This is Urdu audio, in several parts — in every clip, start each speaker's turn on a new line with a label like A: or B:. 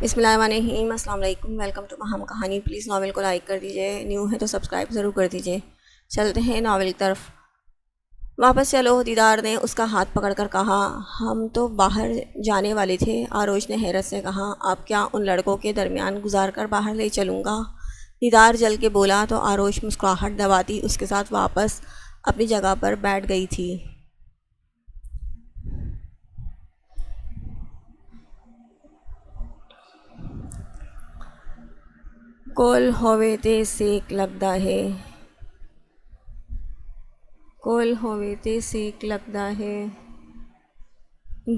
A: بسم اللہ الرحمن الرحیم۔ السلام علیکم، ویلکم ٹو مہام کہانی۔ پلیز ناول کو لائک کر دیجیے، نیو ہے تو سبسکرائب ضرور کر دیجیے۔ چلتے ہیں ناول کی طرف۔ واپس چلو، دیدار نے اس کا ہاتھ پکڑ کر کہا۔ ہم تو باہر جانے والے تھے۔ آروش نے حیرت سے کہا۔ آپ کیا ان لڑکوں کے درمیان گزار کر باہر لے چلوں گا؟ دیدار جل کے بولا تو آروش مسکراہٹ دباتی اس کے ساتھ واپس اپنی جگہ پر بیٹھ گئی تھی۔ کول ہوئے تے سیک لگدا ہے، کول ہوئے تے سیک لگدا ہے،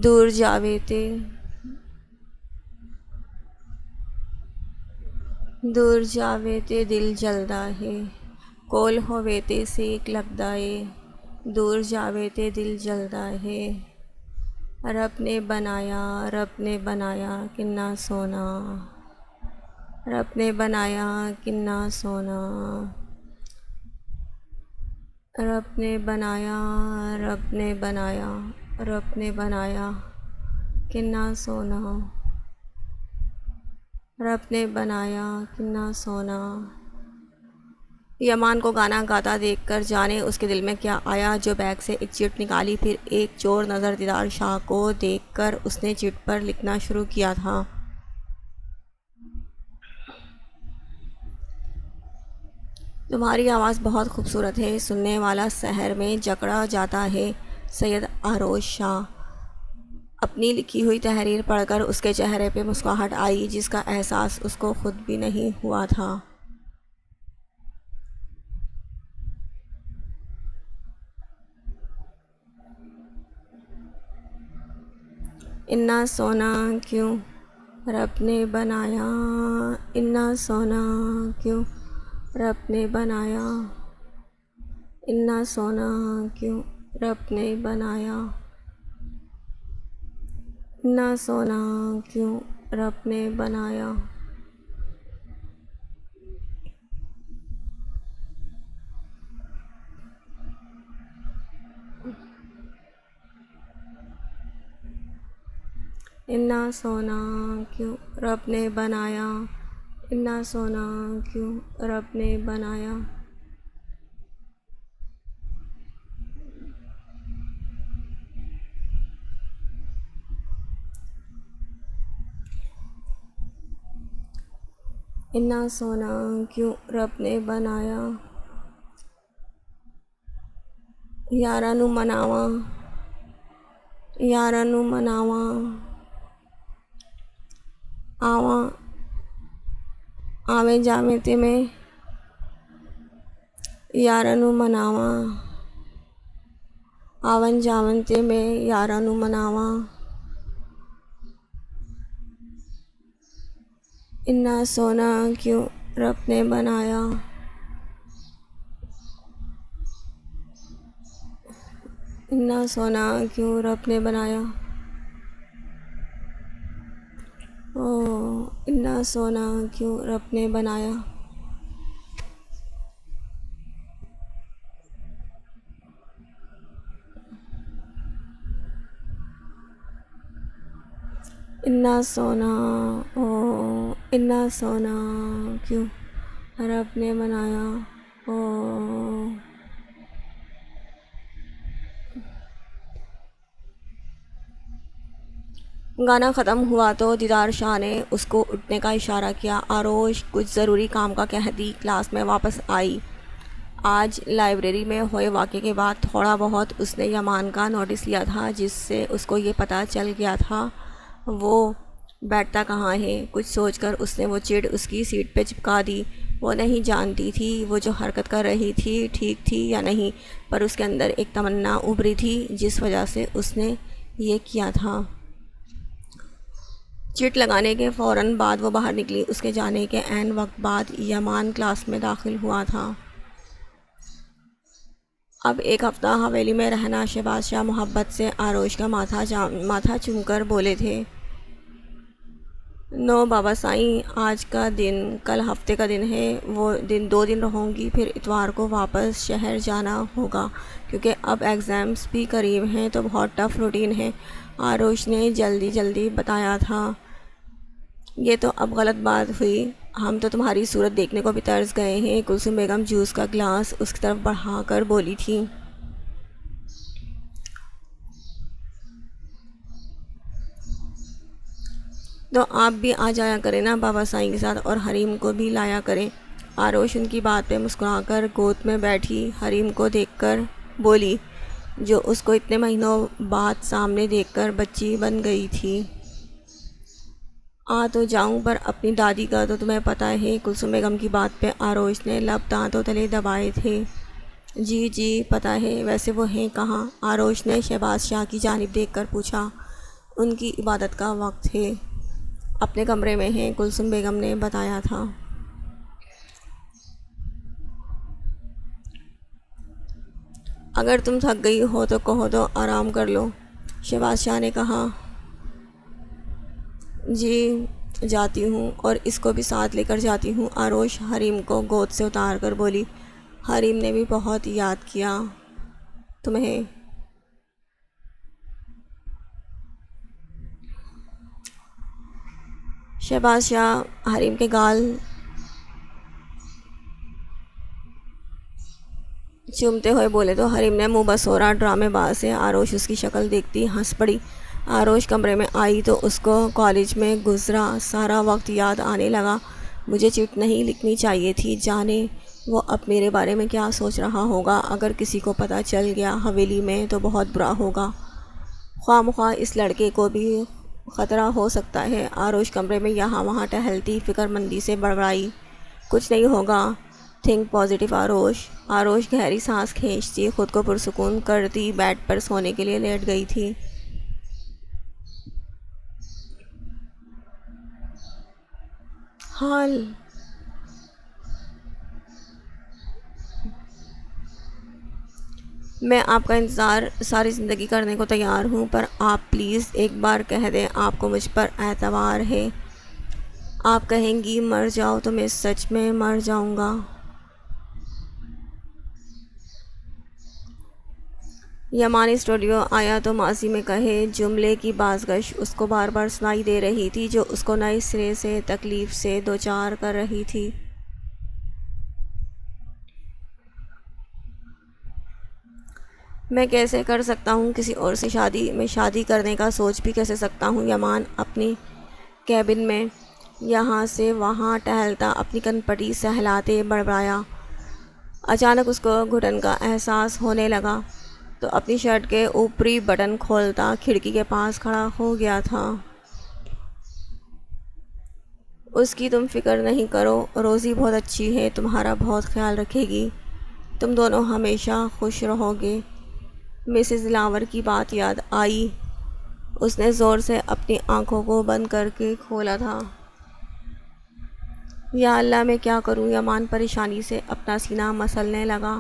A: دور جاوے تے دل جلدا ہے، کول ہوئے تے سیک لگدا ہے، دور جاوے تے دل جلدا ہے۔ رب نے بنایا کنا سونا، رب نے بنایا کنا سونا، رب نے بنایا کنا سونا، رب نے بنایا کنا سونا۔ یمان کو گانا گاتا دیکھ کر جانے اس کے دل میں کیا آیا، جو بیگ سے ایک چٹ نکالی، پھر ایک چور نظر دیدار شاہ کو دیکھ کر اس نے چٹ پر لکھنا شروع کیا تھا۔ تمہاری آواز بہت خوبصورت ہے، سننے والا سحر میں جکڑا جاتا ہے۔ سید آروش شاہ۔ اپنی لکھی ہوئی تحریر پڑھ کر اس کے چہرے پہ مسکراہٹ آئی، جس کا احساس اس کو خود بھی نہیں ہوا تھا۔ اتنا سونا کیوں رب نے بنایا، اتنا سونا کیوں رب نے بنایا، اتنا سونا کیوں رب نے بنایا، اتنا سونا کیوں رب نے بنایا۔ اتنا سونا کیوں رب نے بنایا، اتنا سونا کیوں رب نے بنایا۔ اتنا سونا کیوں رب نے بنایا۔ یاراں نوں مناواں، یاراں نوں مناواں، آویں جاویں تے میں یاراں نوں مناواں، آون جاون تے میں یاراں نوں مناواں۔ اتنا سونا کیوں رب نے بنایا، اتنا سونا کیوں رب نے بنایا۔ اتنا سونا کیوں رب نے بنایا۔ اتنا سونا، اتنا سونا کیوں رب نے بنایا۔ گانا ختم ہوا تو دیدار شاہ نے اس کو اٹھنے کا اشارہ کیا۔ آروش کچھ ضروری کام کا کہہ دی کلاس میں واپس آئی۔ آج لائبریری میں ہوئے واقعے کے بعد تھوڑا بہت اس نے یمان کا نوٹس لیا تھا، جس سے اس کو یہ پتہ چل گیا تھا وہ بیٹھتا کہاں ہے۔ کچھ سوچ کر اس نے وہ چٹ اس کی سیٹ پہ چپکا دی۔ وہ نہیں جانتی تھی وہ جو حرکت کر رہی تھی ٹھیک تھی یا نہیں، پر اس کے اندر ایک تمنا ابھری تھی جس وجہ سے اس نے یہ کیا تھا۔ چٹ لگانے کے فوراً بعد وہ باہر نکلی۔ اس کے جانے کے عین وقت بعد یمان کلاس میں داخل ہوا تھا۔ اب ایک ہفتہ حویلی میں رہنا۔ شہباز شاہ محبت سے آروش کا ماتھا چوم کر بولے تھے۔ نو بابا سائیں، آج کا دن کل ہفتے کا دن ہے، وہ 2 دن رہوں گی، پھر اتوار کو واپس شہر جانا ہوگا، کیونکہ اب ایگزامز بھی قریب ہیں تو بہت ٹف روٹین ہے۔ آروش نے جلدی بتایا تھا۔ یہ تو اب غلط بات ہوئی، ہم تو تمہاری صورت دیکھنے کو بھی ترس گئے ہیں۔ کلثوم بیگم جوس کا گلاس اس کی طرف بڑھا کر بولی تھی۔ تو آپ بھی آ جایا کریں نا بابا سائیں کے ساتھ، اور حریم کو بھی لایا کریں۔ آروش ان کی بات پہ مسکرا کر گود میں بیٹھی حریم کو دیکھ کر بولی، جو اس کو اتنے مہینوں بعد سامنے دیکھ کر بچی بن گئی تھی۔ آ تو جاؤں، پر اپنی دادی کا تو تمہیں پتہ ہے۔ کلثوم بیگم کی بات پہ آروش نے لب دانتوں تلے دبائے تھے۔ جی جی پتہ ہے، ویسے وہ ہیں کہاں؟ آروش نے شہباز شاہ کی جانب دیکھ کر پوچھا۔ ان کی عبادت کا وقت ہے، اپنے کمرے میں ہیں، کلثوم بیگم نے بتایا تھا۔ اگر تم تھک گئی ہو تو کہو تو آرام کر لو، شہباز شاہ نے کہا۔ جی جاتی ہوں، اور اس کو بھی ساتھ لے کر جاتی ہوں، آروش حریم کو گود سے اتار کر بولی۔ حریم نے بھی بہت یاد کیا تمہیں۔ شہباز شاہ حریم کے گال چومتے ہوئے بولے تو حریم نے منہ بسورا ڈرامے باز ہے۔ آروش اس کی شکل دیکھتی ہنس پڑی۔ آروش کمرے میں آئی تو اس کو کالج میں گزرا سارا وقت یاد آنے لگا۔ مجھے چٹ نہیں لکھنی چاہیے تھی، جانے وہ اب میرے بارے میں کیا سوچ رہا ہوگا۔ اگر کسی کو پتہ چل گیا حویلی میں تو بہت برا ہوگا، خواہ مخواہ اس لڑکے کو بھی خطرہ ہو سکتا ہے۔ آروش کمرے میں یہاں وہاں ٹہلتی فکر مندی سے بڑبڑائی، کچھ نہیں ہوگا، تھنک پازیٹیو آروش۔ آروش گہری سانس کھینچتی خود کو پرسکون کرتی بیڈ پر سونے کے لیے لیٹ گئی تھی۔ حال میں آپ کا انتظار ساری زندگی کرنے کو تیار ہوں، پر آپ پلیز ایک بار کہہ دیں آپ کو مجھ پر اعتبار ہے۔ آپ کہیں گی مر جاؤ تو میں سچ میں مر جاؤں گا۔ یمان اسٹوڈیو آیا تو ماضی میں کہے جملے کی بازگشت اس کو بار بار سنائی دے رہی تھی، جو اس کو نئے سرے سے تکلیف سے دوچار کر رہی تھی۔ میں کیسے کر سکتا ہوں کسی اور سے شادی؟ میں شادی کرنے کا سوچ بھی کیسے سکتا ہوں؟ یمان اپنی کیبن میں یہاں سے وہاں ٹہلتا اپنی کن پٹی سہلاتے بڑبڑایا۔ اچانک اس کو گھٹن کا احساس ہونے لگا تو اپنی شرٹ کے اوپری بٹن کھولتا کھڑکی کے پاس کھڑا ہو گیا تھا۔ اس کی تم فکر نہیں کرو، روزی بہت اچھی ہے، تمہارا بہت خیال رکھے گی، تم دونوں ہمیشہ خوش رہو گے۔ مسز دلاور کی بات یاد آئی، اس نے زور سے اپنی آنکھوں کو بند کر کے کھولا تھا۔ یا اللہ میں کیا کروں؟ یمان پریشانی سے اپنا سینہ مسلنے لگا۔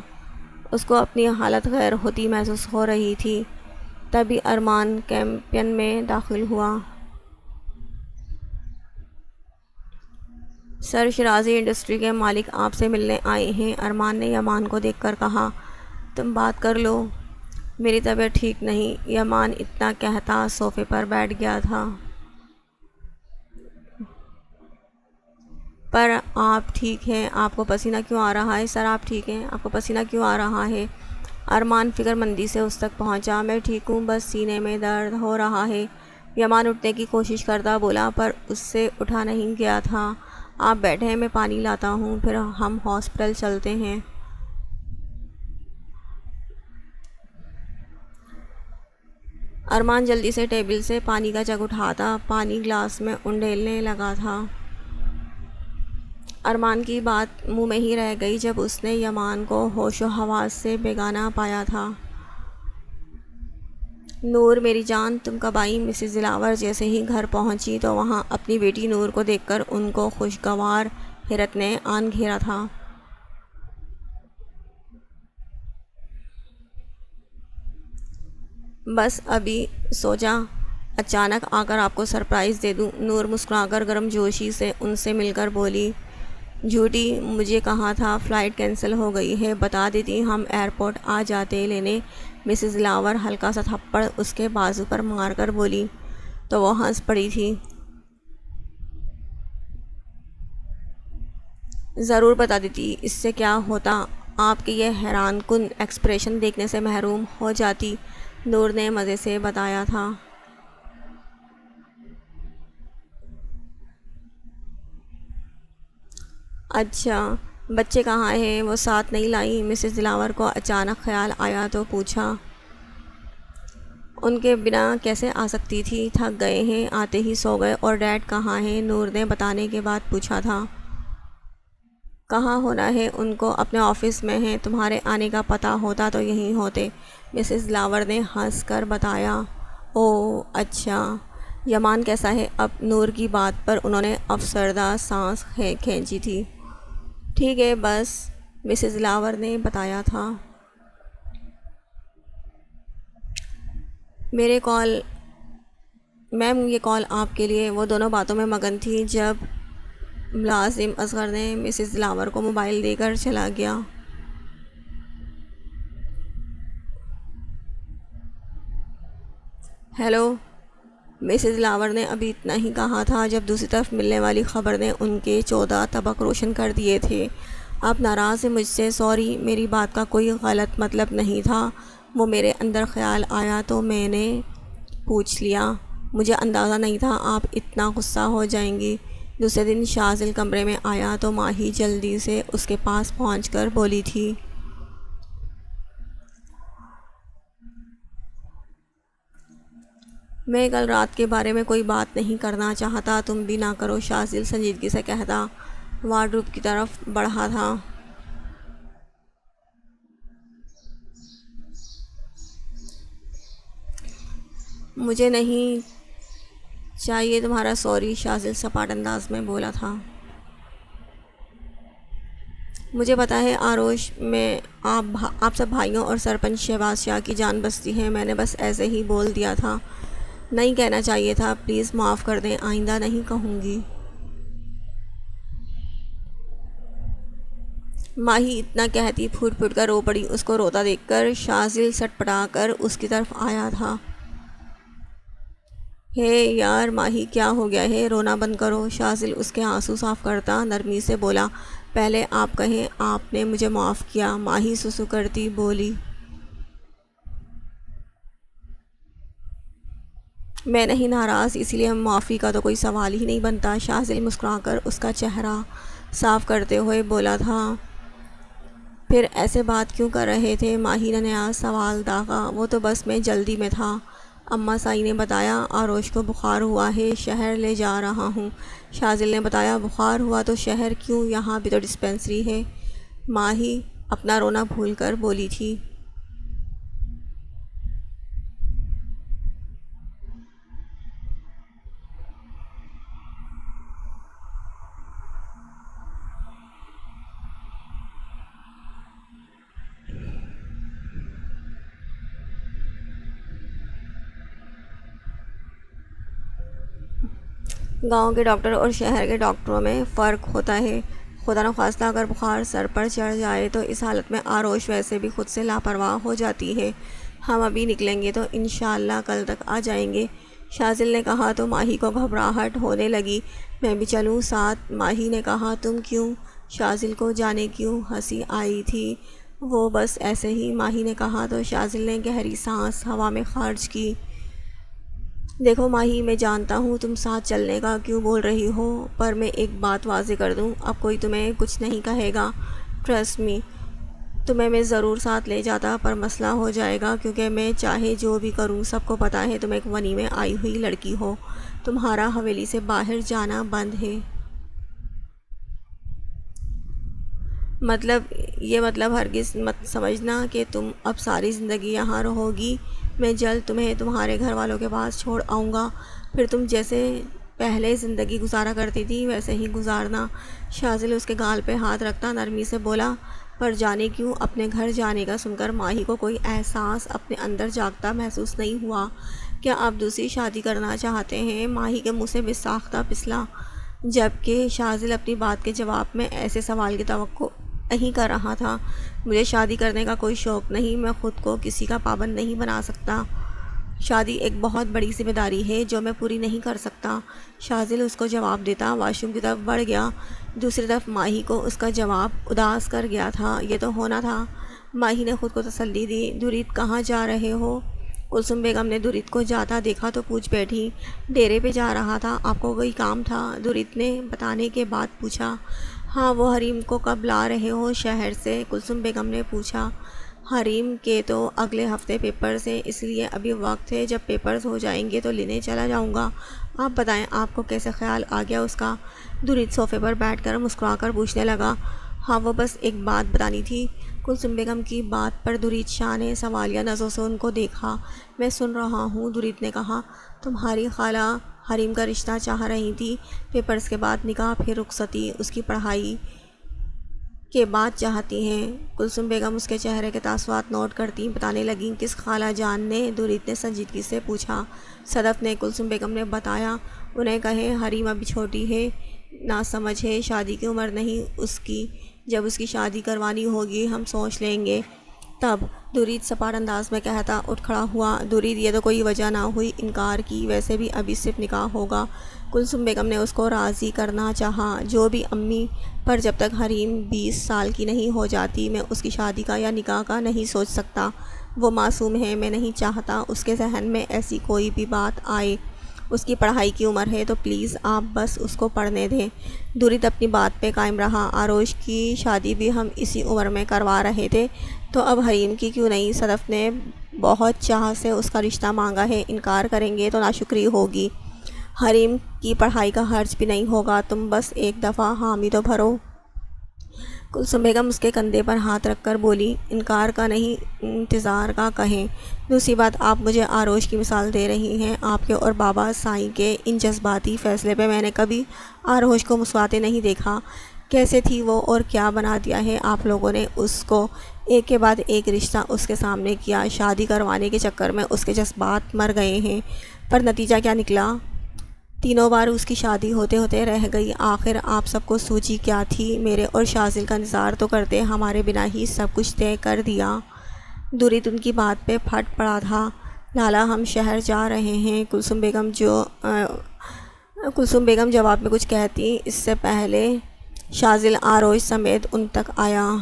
A: اس کو اپنی حالت غیر ہوتی محسوس ہو رہی تھی۔ تبھی ارمان کیمپین میں داخل ہوا۔ سر شرازی انڈسٹری کے مالک آپ سے ملنے آئے ہیں، ارمان نے یمان کو دیکھ کر کہا۔ تم بات کر لو، میری طبیعت ٹھیک نہیں۔ یمان اتنا کہتا صوفے پر بیٹھ گیا تھا۔ پر آپ ٹھیک ہیں؟ آپ کو پسینہ کیوں آ رہا ہے؟ سر آپ ٹھیک ہیں؟ آپ کو پسینہ کیوں آ رہا ہے؟ ارمان فکر مندی سے اس تک پہنچا۔ میں ٹھیک ہوں، بس سینے میں درد ہو رہا ہے۔ یمان اٹھنے کی کوشش کرتا بولا، پر اس سے اٹھا نہیں گیا تھا۔ آپ بیٹھیں، میں پانی لاتا ہوں، پھر ہم ہاسپٹل چلتے ہیں۔ ارمان جلدی سے ٹیبل سے پانی کا جگ اٹھاتا پانی گلاس میں انڈیلنے لگا تھا۔ ارمان کی بات منہ میں ہی رہ گئی جب اس نے یمان کو ہوش و حواس سے بیگانہ پایا تھا۔ نور میری جان، تم کب آئی؟ مسز دلاور جیسے ہی گھر پہنچی تو وہاں اپنی بیٹی نور کو دیکھ کر ان کو خوشگوار حیرت نے آن گھیرا تھا۔ بس ابھی سوچا اچانک آ کر آپ کو سرپرائز دے دوں۔ نور مسکرا کر گرم جوشی سے ان سے مل کر بولی۔ جھوٹی، مجھے کہا تھا فلائٹ کینسل ہو گئی ہے، بتا دیتی ہم ایئرپورٹ آ جاتے لینے۔ مسز دلاور ہلکا سا تھپڑ اس کے بازو پر مار کر بولی تو وہ ہنس پڑی تھی۔ ضرور بتا دیتی، اس سے کیا ہوتا، آپ کے یہ حیران کن ایکسپریشن دیکھنے سے محروم ہو جاتی، نور نے مزے سے بتایا تھا۔ اچھا، بچے کہاں ہیں؟ وہ ساتھ نہیں لائی؟ مسز دلاور کو اچانک خیال آیا تو پوچھا۔ ان کے بنا کیسے آ سکتی تھی؟ تھک گئے ہیں، آتے ہی سو گئے۔ اور ڈیڈ کہاں ہیں؟ نور نے بتانے کے بعد پوچھا تھا۔ کہاں ہونا ہے ان کو، اپنے آفس میں ہیں، تمہارے آنے کا پتہ ہوتا تو یہیں ہوتے، مسز دلاور نے ہنس کر بتایا۔ اوہ اچھا، یمان کیسا ہے اب؟ نور کی بات پر انہوں نے افسردہ سانس کھینچی تھی۔ ٹھیک ہے بس، مسز دلاور نے بتایا تھا۔ میم یہ کال آپ کے لیے۔ وہ دونوں باتوں میں مگن تھی جب ملازم اصغر نے مسز دلاور کو موبائل دے کر چلا گیا۔ ہیلو، مسز دلاور نے ابھی اتنا ہی کہا تھا جب دوسری طرف ملنے والی خبر نے ان کے 14 طبق روشن کر دیے تھے۔ آپ ناراض ہیں مجھ سے؟ سوری، میری بات کا کوئی غلط مطلب نہیں تھا، وہ میرے اندر خیال آیا تو میں نے پوچھ لیا، مجھے اندازہ نہیں تھا آپ اتنا غصہ ہو جائیں گی۔ دوسرے دن شازل کمرے میں آیا تو ماہی جلدی سے اس کے پاس پہنچ کر بولی تھی۔ میں کل رات کے بارے میں کوئی بات نہیں کرنا چاہتا، تم بھی نہ کرو، شازل سنجیدگی سے کہتا وارڈروب کی طرف بڑھا تھا۔ مجھے نہیں چاہیے تمہارا سوری، شازل سپاٹ انداز میں بولا تھا۔ مجھے پتا ہے آروش، میں آپ سب بھائیوں اور سرپنچ شہباز شاہ کی جان بستی ہے، میں نے بس ایسے ہی بول دیا تھا، نہیں کہنا چاہیے تھا، پلیز معاف کر دیں، آئندہ نہیں کہوں گی۔ ماہی اتنا کہتی پھوٹ پھوٹ کر رو پڑی۔ اس کو روتا دیکھ کر شازل سٹ پٹا کر اس کی طرف آیا تھا۔ ہے یار ماہی، کیا ہو گیا ہے؟ رونا بند کرو، شازل اس کے آنسو صاف کرتا نرمی سے بولا۔ پہلے آپ کہیں آپ نے مجھے معاف کیا، ماہی سسو کرتی بولی۔ میں نہیں ناراض، اسی لیے معافی کا تو کوئی سوال ہی نہیں بنتا، شازل مسکرا کر اس کا چہرہ صاف کرتے ہوئے بولا تھا۔ پھر ایسے بات کیوں کر رہے تھے؟ ماہی نے نیا سوال داغا۔ وہ تو بس میں جلدی میں تھا، اماں سائی نے بتایا آروش کو بخار ہوا ہے، شہر لے جا رہا ہوں۔ شازل نے بتایا بخار ہوا تو شہر کیوں، یہاں بھی تو ڈسپنسری ہے۔ ماہی اپنا رونا بھول کر بولی تھی۔ گاؤں کے ڈاکٹر اور شہر کے ڈاکٹروں میں فرق ہوتا ہے، خدا نخواستہ اگر بخار سر پر چڑھ جائے تو اس حالت میں آروش ویسے بھی خود سے لاپرواہ ہو جاتی ہے۔ ہم ابھی نکلیں گے تو انشاءاللہ کل تک آ جائیں گے، شازل نے کہا تو ماہی کو گھبراہٹ ہونے لگی۔ میں بھی چلوں ساتھ؟ ماہی نے کہا۔ تم کیوں؟ شازل کو جانے کیوں ہنسی آئی تھی۔ وہ بس ایسے ہی، ماہی نے کہا تو شازل نے گہری سانس ہوا میں خارج کی۔ دیکھو ماہی، میں جانتا ہوں تم ساتھ چلنے کا کیوں بول رہی ہو، پر میں ایک بات واضح کر دوں، اب کوئی تمہیں کچھ نہیں کہے گا، ٹرسٹ می۔ تمہیں میں ضرور ساتھ لے جاتا پر مسئلہ ہو جائے گا، کیونکہ میں چاہے جو بھی کروں سب کو پتہ ہے تم ایک ونی میں آئی ہوئی لڑکی ہو، تمہارا حویلی سے باہر جانا بند ہے۔ یہ مطلب ہرگز مت سمجھنا کہ تم اب ساری زندگی یہاں رہو گی، میں جلد تمہیں تمہارے گھر والوں کے پاس چھوڑ آؤں گا، پھر تم جیسے پہلے زندگی گزارا کرتی تھی ویسے ہی گزارنا۔ شازل اس کے گال پہ ہاتھ رکھتا نرمی سے بولا۔ پر جانے کیوں؟ اپنے گھر جانے کا سن کر ماہی کو کوئی احساس اپنے اندر جاگتا محسوس نہیں ہوا۔ کیا آپ دوسری شادی کرنا چاہتے ہیں؟ ماہی کے منہ سے بے ساختہ پسلا، جبکہ شازل اپنی بات کے جواب میں ایسے سوال کی توقع نہیں کر رہا تھا۔ مجھے شادی کرنے کا کوئی شوق نہیں، میں خود کو کسی کا پابند نہیں بنا سکتا، شادی ایک بہت بڑی ذمہ داری ہے جو میں پوری نہیں کر سکتا۔ شاذل اس کو جواب دیتا واش روم کی طرف بڑھ گیا۔ دوسری طرف ماہی کو اس کا جواب اداس کر گیا تھا۔ یہ تو ہونا تھا۔ ماہی نے خود کو تسلی دی۔ درید کہاں جا رہے ہو؟ کلثوم بیگم نے درید کو جاتا دیکھا تو پوچھ بیٹھی۔ ڈیرے پہ جا رہا تھا۔ آپ کو کوئی کام تھا؟ درید نے بتانے کے بعد پوچھا۔ ہاں، وہ حریم کو کب لا رہے ہو شہر سے؟ کلثوم بیگم نے پوچھا۔ حریم کے تو اگلے ہفتے پیپرز ہیں، اس لیے ابھی وقت ہے، جب پیپرز ہو جائیں گے تو لینے چلا جاؤں گا۔ آپ بتائیں آپ کو کیسے خیال آ گیا اس کا؟ درید صوفے پر بیٹھ کر مسکرا کر پوچھنے لگا۔ ہاں، وہ بس ایک بات بتانی تھی۔ کلثوم بیگم کی بات پر درید شاہ نے سوالیہ نظروں سے ان کو دیکھا۔ میں سن رہا ہوں، درید نے کہا۔ تمہاری خالہ حریم کا رشتہ چاہ رہی تھی، پیپرز کے بعد نکاح، پھر رخصتی، اس کی پڑھائی کے بعد چاہتی ہیں۔ کلثوم بیگم اس کے چہرے کے تاثرات نوٹ کرتی بتانے لگیں۔ کس خالہ جان نے؟ درید نے سنجیدگی سے پوچھا۔ صدف نے، کلثوم بیگم نے بتایا۔ انہیں کہیں حریم ابھی چھوٹی ہے، ناسمجھ ہے، شادی کی عمر نہیں اس کی، جب اس کی شادی کروانی ہوگی ہم سوچ لیں گے تب۔ درید سپاٹ انداز میں کہتا اٹھ کھڑا ہوا۔ درید یہ تو کوئی وجہ نہ ہوئی انکار کی، ویسے بھی ابھی صرف نکاح ہوگا۔ کلثوم بیگم نے اس کو راضی کرنا چاہا۔ جو بھی امی، پر جب تک حریم 20 سال کی نہیں ہو جاتی میں اس کی شادی کا یا نکاح کا نہیں سوچ سکتا۔ وہ معصوم ہے، میں نہیں چاہتا اس کے ذہن میں ایسی کوئی بھی بات آئے۔ اس کی پڑھائی کی عمر ہے تو پلیز آپ بس اس کو پڑھنے دیں۔ درید اپنی بات پہ قائم رہا۔ آروش کی شادی بھی ہم اسی عمر میں کروا رہے تھے، تو اب حریم کی کیوں نہیں؟ صدف نے بہت چاہ سے اس کا رشتہ مانگا ہے، انکار کریں گے تو ناشکری ہوگی۔ حریم کی پڑھائی کا خرچ بھی نہیں ہوگا، تم بس ایک دفعہ حامی تو بھرو۔ کلثوم بیگم اس کے کندھے پر ہاتھ رکھ کر بولی۔ انکار کا نہیں، انتظار کا کہیں۔ دوسری بات، آپ مجھے آروش کی مثال دے رہی ہیں۔ آپ کے اور بابا سائیں کے ان جذباتی فیصلے پہ میں نے کبھی آروش کو مسکراتے نہیں دیکھا۔ کیسے تھی وہ اور کیا بنا دیا ہے آپ لوگوں نے اس کو؟ ایک کے بعد ایک رشتہ اس کے سامنے کیا، شادی کروانے کے چکر میں اس کے جذبات مر گئے ہیں، پر نتیجہ کیا نکلا؟ تینوں بار اس کی شادی ہوتے ہوتے رہ گئی۔ آخر آپ سب کو سوچی کیا تھی؟ میرے اور شاذل کا انتظار تو کرتے، ہمارے بنا ہی سب کچھ طے کر دیا۔ درید ان کی بات پہ پھٹ پڑا تھا۔ لالا ہم شہر جا رہے ہیں۔ کلثوم بیگم جواب میں کچھ کہتی، اس سے پہلے شاذل آروش سمیت ان تک آیا۔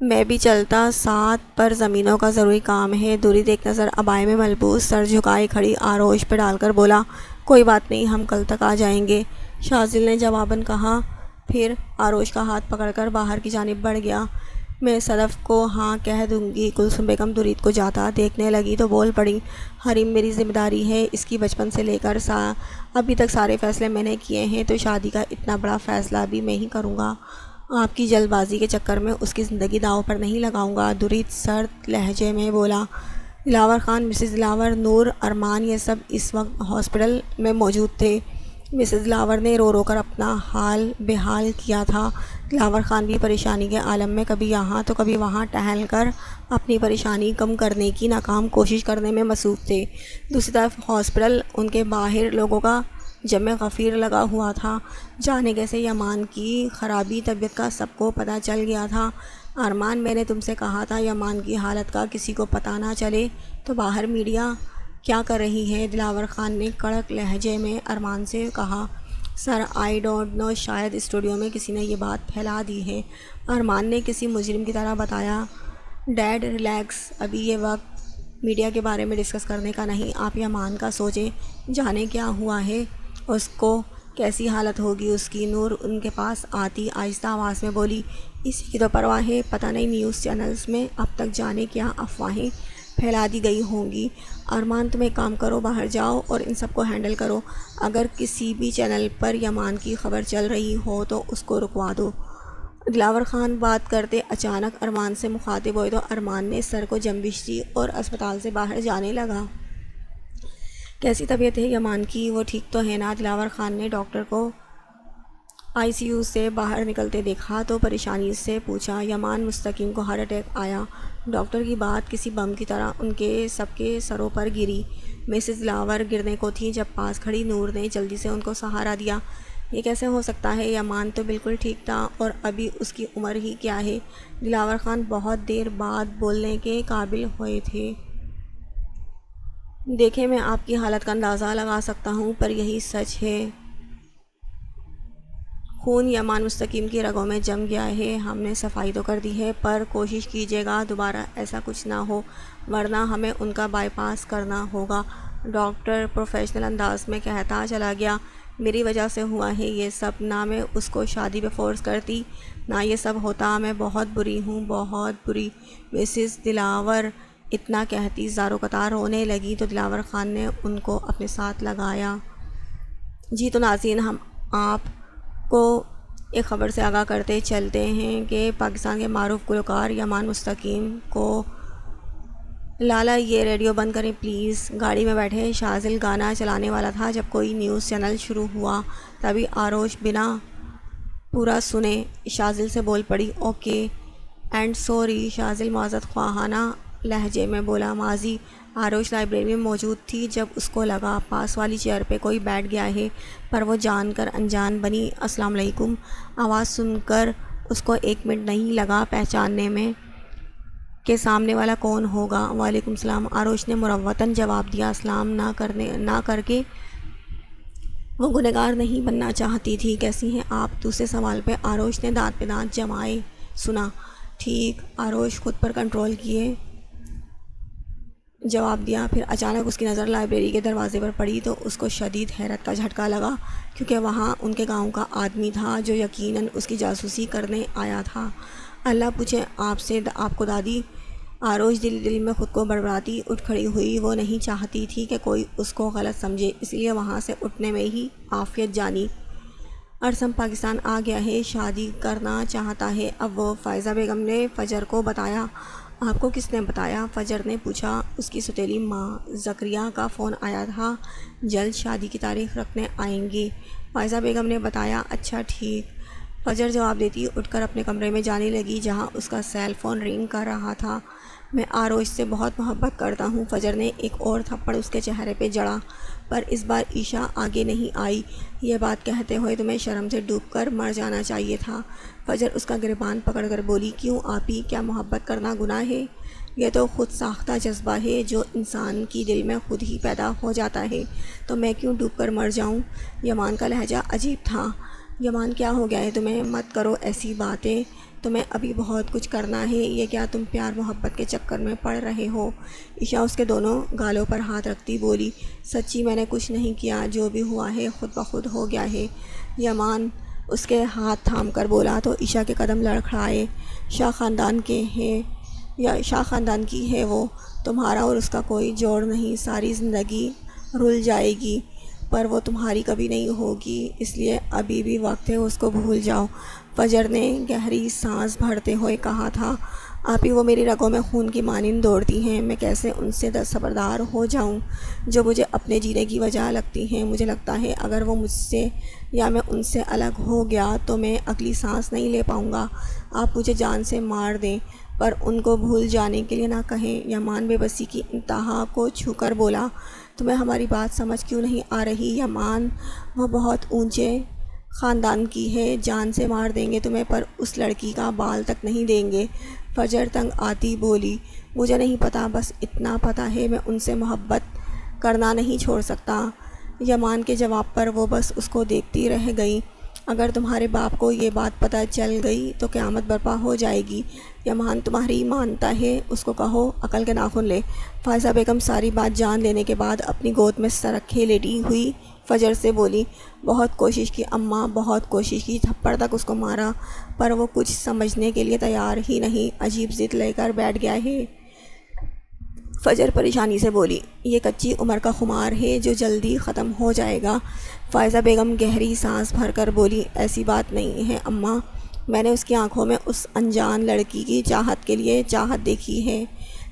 A: میں بھی چلتا ساتھ، پر زمینوں کا ضروری کام ہے۔ درید ایک نظر عبائے میں ملبوس سر جھکائے کھڑی آروش پہ ڈال کر بولا، کوئی بات نہیں، ہم کل تک آ جائیں گے۔ شاذل نے جواباً کہا، پھر آروش کا ہاتھ پکڑ کر باہر کی جانب بڑھ گیا۔ میں صدف کو ہاں کہہ دوں گی۔ کلثوم بیگم درید کو جاتا دیکھنے لگی تو بول پڑی، حریم میری ذمہ داری ہے، اس کی بچپن سے لے کر ابھی تک سارے فیصلے میں نے کیے ہیں، تو شادی کا اتنا بڑا فیصلہ بھی میں ہی کروں گا۔ آپ کی جلد بازی کے چکر میں اس کی زندگی داؤ پر نہیں لگاؤں گا۔ درید سرد لہجے میں بولا۔ دلاور خان، مسز دلاور، نور، ارمان یہ سب اس وقت ہاسپٹل میں موجود تھے۔ مسز دلاور نے رو رو کر اپنا حال بحال کیا تھا۔ دلاور خان بھی پریشانی کے عالم میں کبھی یہاں تو کبھی وہاں ٹہل کر اپنی پریشانی کم کرنے کی ناکام کوشش کرنے میں مصروف تھے۔ دوسری طرف ہاسپٹل ان کے باہر لوگوں کا جمع غفیر لگا ہوا تھا۔ جانے کیسے یمان کی خرابی طبیعت کا سب کو پتہ چل گیا تھا۔ ارمان، میں نے تم سے کہا تھا یمان کی حالت کا کسی کو پتہ نہ چلے، تو باہر میڈیا کیا کر رہی ہے؟ دلاور خان نے کڑک لہجے میں ارمان سے کہا۔ سر، آئی ڈونٹ نو، شاید اسٹوڈیو میں کسی نے یہ بات پھیلا دی ہے، ارمان نے کسی مجرم کی طرح بتایا۔ ڈیڈ ریلیکس، ابھی یہ وقت میڈیا کے بارے میں ڈسکس کرنے کا نہیں، آپ یمان کا سوچیں، جانے کیا ہوا ہے اس کو، کیسی حالت ہوگی اس کی۔ نور ان کے پاس آتی آہستہ آواز میں بولی، اسی کی تو پرواہ ہے، پتہ نہیں نیوز چینلز میں اب تک جانے کیا افواہیں پھیلا دی گئی ہوں گی۔ ارمان تم ایک کام کرو، باہر جاؤ اور ان سب کو ہینڈل کرو، اگر کسی بھی چینل پر یمان کی خبر چل رہی ہو تو اس کو رکوا دو۔ دلاور خان بات کرتے اچانک ارمان سے مخاطب ہوئے تو ارمان نے سر کو جنبش دی اور اسپتال سے باہر جانے لگا۔ کیسی طبیعت ہے یمان کی؟ وہ ٹھیک تو ہے نا؟ دلاور خان نے ڈاکٹر کو آئی سی یو سے باہر نکلتے دیکھا تو پریشانی سے پوچھا، یمان مستقیم کو ہارٹ اٹیک آیا۔ ڈاکٹر کی بات کسی بم کی طرح ان کے سب کے سروں پر گری۔ مسز دلاور گرنے کو تھی جب پاس کھڑی نور نے جلدی سے ان کو سہارا دیا۔ یہ کیسے ہو سکتا ہے؟ یمان تو بالکل ٹھیک تھا، اور ابھی اس کی عمر ہی کیا ہے؟ دلاور خان بہت دیر بعد بولنے کے قابل ہوئے تھے۔ دیکھیں میں آپ کی حالت کا اندازہ لگا سکتا ہوں، پر یہی سچ ہے۔ خون یمان مستقیم کی رگوں میں جم گیا ہے۔ ہم نے صفائی تو کر دی ہے، پر کوشش کیجیے گا دوبارہ ایسا کچھ نہ ہو، ورنہ ہمیں ان کا بائی پاس کرنا ہوگا۔ ڈاکٹر پروفیشنل انداز میں کہتا چلا گیا، میری وجہ سے ہوا ہے یہ سب، نہ میں اس کو شادی پہ فورس کرتی، نہ یہ سب ہوتا، میں بہت بری ہوں، بہت بری۔ مسز دلاور اتنا کہتی زاروں قطار رونے لگی تو دلاور خان نے ان کو اپنے ساتھ لگایا۔ جی تو ناظرین، ہم آپ کو ایک خبر سے آگاہ کرتے چلتے ہیں کہ پاکستان کے معروف گلوکار یمان مستقیم کو لالا یہ ریڈیو بند کریں پلیز۔ گاڑی میں بیٹھے شاذل گانا چلانے والا تھا جب کوئی نیوز چینل شروع ہوا، تبھی آروش بنا پورا سنے شاذل سے بول پڑی، اوکے اینڈ سوری۔ شاذل معذرت خواہانہ لہجے میں بولا، ماضی۔ آروش لائبریری میں موجود تھی جب اس کو لگا پاس والی چیئر پہ کوئی بیٹھ گیا ہے، پر وہ جان کر انجان بنی۔ السلام علیکم آواز سن کر اس کو 1 منٹ نہیں لگا پہچاننے میں کہ سامنے والا کون ہوگا۔ وعلیکم السلام، آروش نے مروتاً جواب دیا۔ سلام نہ کر کے وہ گنہگار نہیں بننا چاہتی تھی۔ کیسی ہیں آپ؟ دوسرے سوال پہ آروش نے دانت پہ دانت جمائے سنا۔ ٹھیک، آروش خود پر کنٹرول کیے جواب دیا۔ پھر اچانک اس کی نظر لائبریری کے دروازے پر پڑی تو اس کو شدید حیرت کا جھٹکا لگا، کیونکہ وہاں ان کے گاؤں کا آدمی تھا جو یقیناً اس کی جاسوسی کرنے آیا تھا۔ اللہ پوچھے آپ کو دادی؟ آروش دل میں خود کو بڑبڑاتی اٹھ کھڑی ہوئی۔ وہ نہیں چاہتی تھی کہ کوئی اس کو غلط سمجھے، اس لیے وہاں سے اٹھنے میں ہی عافیت جانی۔ ارسم پاکستان آ گیا ہے، شادی کرنا چاہتا ہے اب وہ۔ فائزہ بیگم نے فجر کو بتایا۔ آپ کو کس نے بتایا؟ فجر نے پوچھا۔ اس کی سوتیلی ماں زکریا کا فون آیا تھا، جلد شادی کی تاریخ رکھنے آئیں گے، فائزہ بیگم نے بتایا۔ اچھا ٹھیک، فجر جواب دیتی اٹھ کر اپنے کمرے میں جانے لگی جہاں اس کا سیل فون رنگ کر رہا تھا۔ میں آروش سے بہت محبت کرتا ہوں، فجر نے ایک اور تھپڑ اس کے چہرے پہ جڑا، پر اس بار عیشا آگے نہیں آئی۔ یہ بات کہتے ہوئے تمہیں شرم سے ڈوب کر مر جانا چاہیے تھا۔ فجر اس کا گریبان پکڑ کر بولی، کیوں آپی، کیا محبت کرنا گناہ ہے؟ یہ تو خود ساختہ جذبہ ہے جو انسان کی دل میں خود ہی پیدا ہو جاتا ہے، تو میں کیوں ڈوب کر مر جاؤں؟ یمان کا لہجہ عجیب تھا۔ یمان کیا ہو گیا ہے تمہیں؟ مت کرو ایسی باتیں، تمہیں ابھی بہت کچھ کرنا ہے، یہ کیا تم پیار محبت کے چکر میں پڑ رہے ہو؟ عشا اس کے دونوں گالوں پر ہاتھ رکھتی بولی، سچی میں نے کچھ نہیں کیا، جو بھی ہوا ہے خود بخود ہو گیا ہے۔ یمان اس کے ہاتھ تھام کر بولا تو عشا کے قدم لڑکھڑائے۔ شاہ خاندان کی ہے وہ، تمہارا اور اس کا کوئی جوڑ نہیں، ساری زندگی رل جائے گی پر وہ تمہاری کبھی نہیں ہوگی، اس لیے ابھی بھی وقت ہے اس کو بھول جاؤ۔ فجر نے گہری سانس بھرتے ہوئے کہا تھا، آپی وہ میری رگوں میں خون کی مانند دوڑتی ہیں، میں کیسے ان سے دستبردار ہو جاؤں جو مجھے اپنے جینے کی وجہ لگتی ہیں۔ مجھے لگتا ہے اگر وہ مجھ سے یا میں ان سے الگ ہو گیا تو میں اگلی سانس نہیں لے پاؤں گا۔ آپ مجھے جان سے مار دیں پر ان کو بھول جانے کے لیے نہ کہیں۔ یمان بے بسی کی انتہا کو چھو کر بولا، تمہیں ہماری بات سمجھ کیوں نہیں آ رہی یمان؟ وہ بہت اونچے خاندان کی ہے، جان سے مار دیں گے تمہیں پر اس لڑکی کا بال تک نہیں دیں گے۔ فجر تنگ آتی بولی، مجھے نہیں پتا، بس اتنا پتا ہے میں ان سے محبت کرنا نہیں چھوڑ سکتا۔ یمان کے جواب پر وہ بس اس کو دیکھتی رہ گئی۔ اگر تمہارے باپ کو یہ بات پتہ چل گئی تو قیامت برپا ہو جائے گی۔ یمان تمہاری مانتا ہے، اس کو کہو عقل کے ناخن لے۔ فائزہ بیگم ساری بات جان لینے کے بعد اپنی گود میں سر رکھے لیٹی ہوئی فجر سے بولی، بہت کوشش کی اماں، بہت کوشش کی، تھپڑ تک اس کو مارا پر وہ کچھ سمجھنے کے لیے تیار ہی نہیں، عجیب ضد لے کر بیٹھ گیا ہے۔ فجر پریشانی سے بولی، یہ کچی عمر کا خمار ہے جو جلدی ختم ہو جائے گا۔ فائزہ بیگم گہری سانس بھر کر بولی، ایسی بات نہیں ہے اماں، میں نے اس کی آنکھوں میں اس انجان لڑکی کی چاہت کے لیے چاہت دیکھی ہے،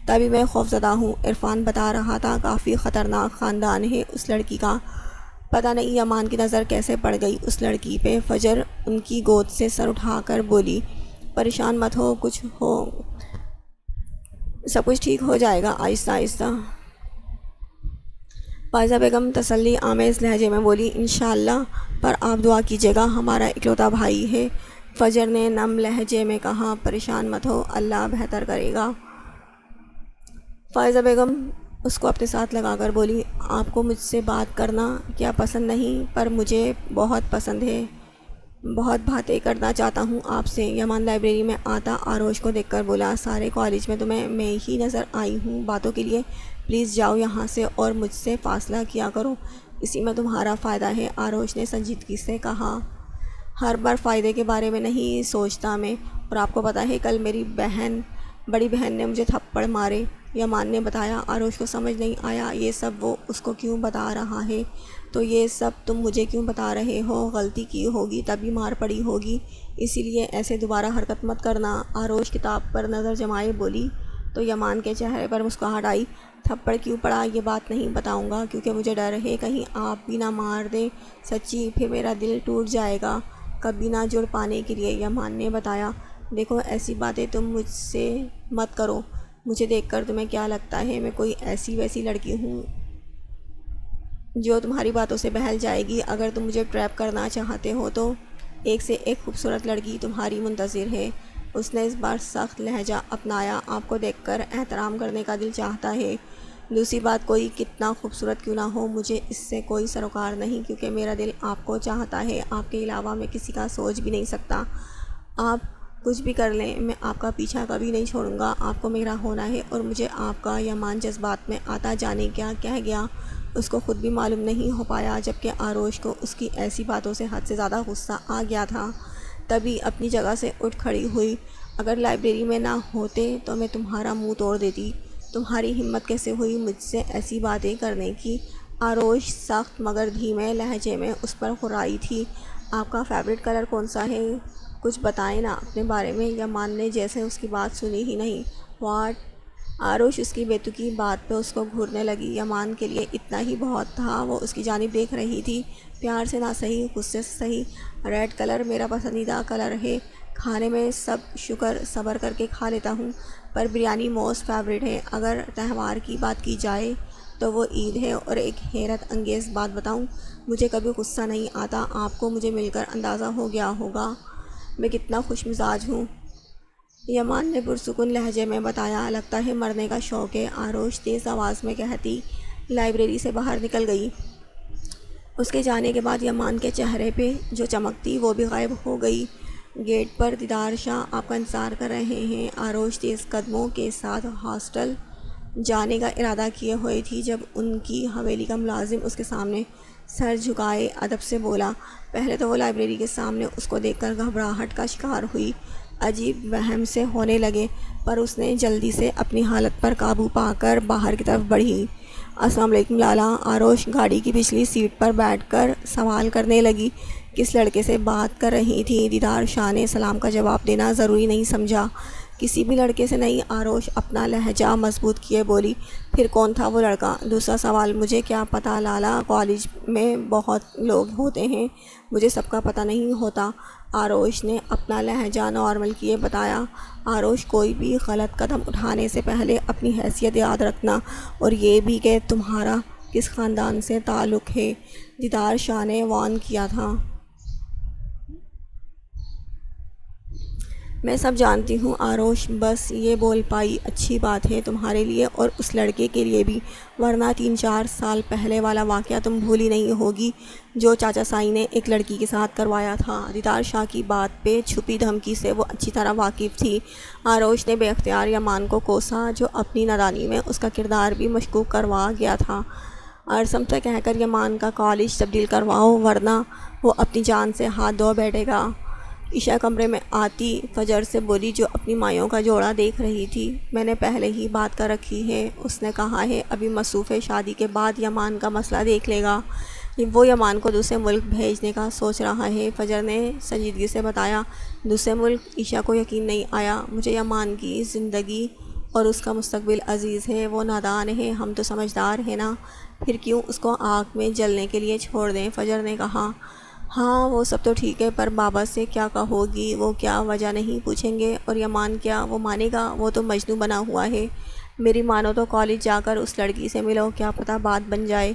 A: تبھی میں خوفزدہ ہوں۔ عرفان بتا رہا تھا کافی خطرناک خاندان ہے اس لڑکی کا۔ پتہ نہیں یمان کی نظر کیسے پڑ گئی اس لڑکی پہ۔ فجر ان کی گود سے سر اٹھا کر بولی، پریشان مت ہو، سب کچھ ٹھیک ہو جائے گا آہستہ آہستہ۔ فائزہ بیگم تسلی آمیز لہجے میں بولی، انشاءاللہ، پر آپ دعا کیجیے گا، ہمارا اکلوتا بھائی ہے۔ فجر نے نم لہجے میں کہا، پریشان مت ہو، اللہ بہتر کرے گا۔ فائزہ بیگم اس کو اپنے ساتھ لگا کر بولی، آپ کو مجھ سے بات کرنا کیا پسند نہیں، پر مجھے بہت پسند ہے، بہت باتیں کرنا چاہتا ہوں آپ سے۔ یمان لائبریری میں آتا آروش کو دیکھ کر بولا، سارے کالج میں تمہیں میں ہی نظر آئی ہوں باتوں کے لیے، پلیز جاؤ یہاں سے اور مجھ سے فاصلہ کیا کرو، اسی میں تمہارا فائدہ ہے۔ آروش نے سنجیدگی سے کہا، ہر بار فائدے کے بارے میں نہیں سوچتا میں، اور آپ کو پتہ ہے کل میری بڑی بہن نے مجھے تھپڑ مارے، یمان نے بتایا۔ آروش کو سمجھ نہیں آیا یہ سب وہ اس کو کیوں بتا رہا ہے۔ تو یہ سب تم مجھے کیوں بتا رہے ہو؟ غلطی کی ہوگی تبھی مار پڑی ہوگی، اسی لیے ایسے دوبارہ حرکت مت کرنا۔ آروش کتاب پر نظر جمائے بولی تو یمان کے چہرے پر مسکراہٹ آئی۔ تھپڑ کیوں پڑا یہ بات نہیں بتاؤں گا، کیونکہ مجھے ڈر ہے کہیں آپ بھی نہ مار دیں، سچی پھر میرا دل ٹوٹ جائے گا، کبھی نہ جڑ پانے کے لیے۔ یمان نے بتایا، دیکھو ایسی باتیں تم مجھ سے مت کرو، مجھے دیکھ کر تمہیں کیا لگتا ہے میں کوئی ایسی ویسی لڑکی ہوں جو تمہاری باتوں سے بہل جائے گی؟ اگر تم مجھے ٹریپ کرنا چاہتے ہو تو ایک سے ایک خوبصورت لڑکی تمہاری منتظر ہے۔ اس نے اس بار سخت لہجہ اپنایا، آپ کو دیکھ کر احترام کرنے کا دل چاہتا ہے، دوسری بات کوئی کتنا خوبصورت کیوں نہ ہو مجھے اس سے کوئی سروکار نہیں، کیونکہ میرا دل آپ کو چاہتا ہے، آپ کے علاوہ میں کسی کا سوچ بھی نہیں سکتا۔ آپ کچھ بھی کر لیں میں آپ کا پیچھا کبھی نہیں چھوڑوں گا، آپ کو میرا ہونا ہے اور مجھے آپ کا۔ یمان جذبات میں آتا جانے کیا کہہ گیا، اس کو خود بھی معلوم نہیں ہو پایا، جبکہ آروش کو اس کی ایسی باتوں سے حد سے زیادہ غصہ آ گیا تھا۔ تبھی اپنی جگہ سے اٹھ کھڑی ہوئی، اگر لائبریری میں نہ ہوتے تو میں تمہارا منہ توڑ دیتی، تمہاری ہمت کیسے ہوئی مجھ سے ایسی باتیں کرنے کی؟ آروش سخت مگر دھیمے لہجے میں اس پر خرائی تھی، آپ کا فیورٹ کلر کون سا ہے؟ کچھ بتائیں نا اپنے بارے میں۔ یمان نے جیسے اس کی بات سنی ہی نہیں۔ واٹ؟ آروش اس کی بیتکی بات پہ اس کو گھورنے لگی۔ یمان کے لیے اتنا ہی بہت تھا، وہ اس کی جانب دیکھ رہی تھی، پیار سے نہ صحیح غصے سے صحیح۔ ریڈ کلر میرا پسندیدہ کلر ہے، کھانے میں سب شکر صبر کر کے کھا لیتا ہوں، پر بریانی موسٹ فیوریٹ ہے۔ اگر تہوار کی بات کی جائے تو وہ عید ہے، اور ایک حیرت انگیز بات بتاؤں، مجھے کبھی غصہ نہیں آتا، آپ کو مجھے مل کر اندازہ ہو گیا ہوگا میں کتنا خوش مزاج ہوں۔ یمان نے پرسکون لہجے میں بتایا، لگتا ہے مرنے کا شوق ہے۔ آروش تیز آواز میں کہتی لائبریری سے باہر نکل گئی۔ اس کے جانے کے بعد یمان کے چہرے پہ جو چمک تھی وہ بھی غائب ہو گئی۔ گیٹ پر دیدار شاہ آپ کا انتظار کر رہے ہیں۔ آروش تیز قدموں کے ساتھ ہاسٹل جانے کا ارادہ کیے ہوئے تھی جب ان کی حویلی کا ملازم اس کے سامنے سر جھکائے ادب سے بولا۔ پہلے تو وہ لائبریری کے سامنے اس کو دیکھ کر گھبراہٹ کا شکار ہوئی، عجیب وہم سے ہونے لگے، پر اس نے جلدی سے اپنی حالت پر قابو پا کر باہر کی طرف بڑھی۔ السلام علیکم لالا۔ آروش گاڑی کی پچھلی سیٹ پر بیٹھ کر سوال کرنے لگی، کس لڑکے سے بات کر رہی تھی؟ دیدار شاہ نے سلام کا جواب دینا ضروری نہیں سمجھا، کسی بھی لڑکے سے نہیں۔ آروش اپنا لہجہ مضبوط کیے بولی، پھر کون تھا وہ لڑکا؟ دوسرا سوال، مجھے کیا پتہ لالا، کالج میں بہت لوگ ہوتے ہیں، مجھے سب کا پتہ نہیں ہوتا۔ آروش نے اپنا لہجہ نارمل کیے بتایا۔ آروش کوئی بھی غلط قدم اٹھانے سے پہلے اپنی حیثیت یاد رکھنا، اور یہ بھی کہ تمہارا کس خاندان سے تعلق ہے، دیدار شاہ نے وارن کیا تھا۔ میں سب جانتی ہوں آروش، بس یہ بول پائی اچھی بات ہے تمہارے لیے اور اس لڑکے کے لیے بھی، ورنہ 3-4 سال پہلے والا واقعہ تم بھولی نہیں ہوگی جو چاچا سائی نے ایک لڑکی کے ساتھ کروایا تھا۔ دیدار شاہ کی بات پہ چھپی دھمکی سے وہ اچھی طرح واقف تھی۔ آروش نے بے اختیار یمان کو کوسا، جو اپنی نادانی میں اس کا کردار بھی مشکوک کروا گیا تھا۔ ارسم سے کہہ کر یمان کا کالج تبدیل کرواؤ، ورنہ وہ اپنی جان سے ہاتھ دھو بیٹھے گا۔ عشاء کمرے میں آتی فجر سے بولی، جو اپنی مائیوں کا جوڑا دیکھ رہی تھی، میں نے پہلے ہی بات کر رکھی ہے، اس نے کہا ہے ابھی مصروف ہے، شادی کے بعد یمان کا مسئلہ دیکھ لے گا، وہ یمان کو دوسرے ملک بھیجنے کا سوچ رہا ہے۔ فجر نے سنجیدگی سے بتایا، دوسرے ملک؟ عشاء کو یقین نہیں آیا، مجھے یمان کی زندگی اور اس کا مستقبل عزیز ہے، وہ نادان ہے، ہم تو سمجھدار ہیں نا، پھر کیوں اس کو آگ میں جلنے کے لیے چھوڑ دیں؟ فجر نے کہا، ہاں وہ سب تو ٹھیک ہے، پر بابا سے کیا کہو گی، وہ کیا وجہ نہیں پوچھیں گے؟ اور یمان کیا وہ مانے گا؟ وہ تو مجنوں بنا ہوا ہے، میری مانو تو کالج جا کر اس لڑکی سے ملو، کیا پتہ بات بن جائے۔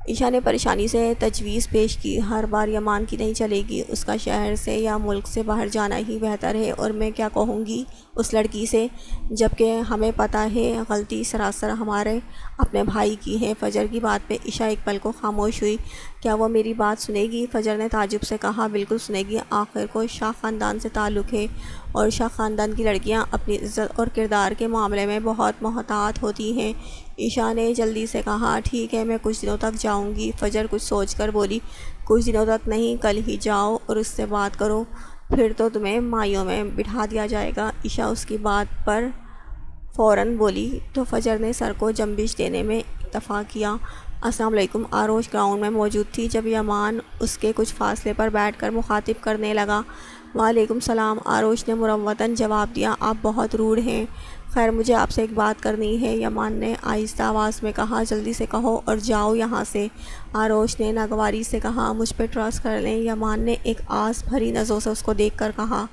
A: عشا نے پریشانی سے تجویز پیش کی، ہر بار یمان کی نہیں چلے گی، اس کا شہر سے یا ملک سے باہر جانا ہی بہتر ہے، اور میں کیا کہوں گی اس لڑکی سے، جبکہ ہمیں پتہ ہے غلطی سراسر ہمارے اپنے بھائی کی ہے۔ فجر کی بات پہ عشا ایک پل کو خاموش ہوئی۔ کیا وہ میری بات سنے گی؟ فجر نے تعجب سے کہا، بالکل سنے گی، آخر کو شاہ خاندان سے تعلق ہے، اور شاہ خاندان کی لڑکیاں اپنی عزت اور کردار کے معاملے میں بہت محتاط ہوتی ہیں۔ عشا نے جلدی سے کہا، ٹھیک ہے، میں کچھ دنوں تک جاؤں گی۔ فجر کچھ سوچ کر بولی، کچھ دنوں تک نہیں، کل ہی جاؤ اور اس سے بات کرو، پھر تو تمہیں مائیوں میں بٹھا دیا جائے گا۔ عشا اس کی بات پر فوراً بولی تو فجر نے سر کو جنبش دینے میں اتفاق کیا۔ السلام علیکم۔ آروش گراؤنڈ میں موجود تھی جب یمان اس کے کچھ فاصلے پر بیٹھ کر مخاطب کرنے لگا۔ وعلیکم السلام، آروش نے مروتاً جواب دیا، آپ بہت روڈ ہیں۔ خیر، مجھے آپ سے ایک بات کرنی ہے، یمان نے آہستہ آواز میں کہا، جلدی سے کہو اور جاؤ یہاں سے۔ آروش نے ناگواری سے کہا، مجھ پہ ٹرسٹ کر لیں۔ یمان نے ایک آس بھری نظروں سے اس کو دیکھ کر کہا،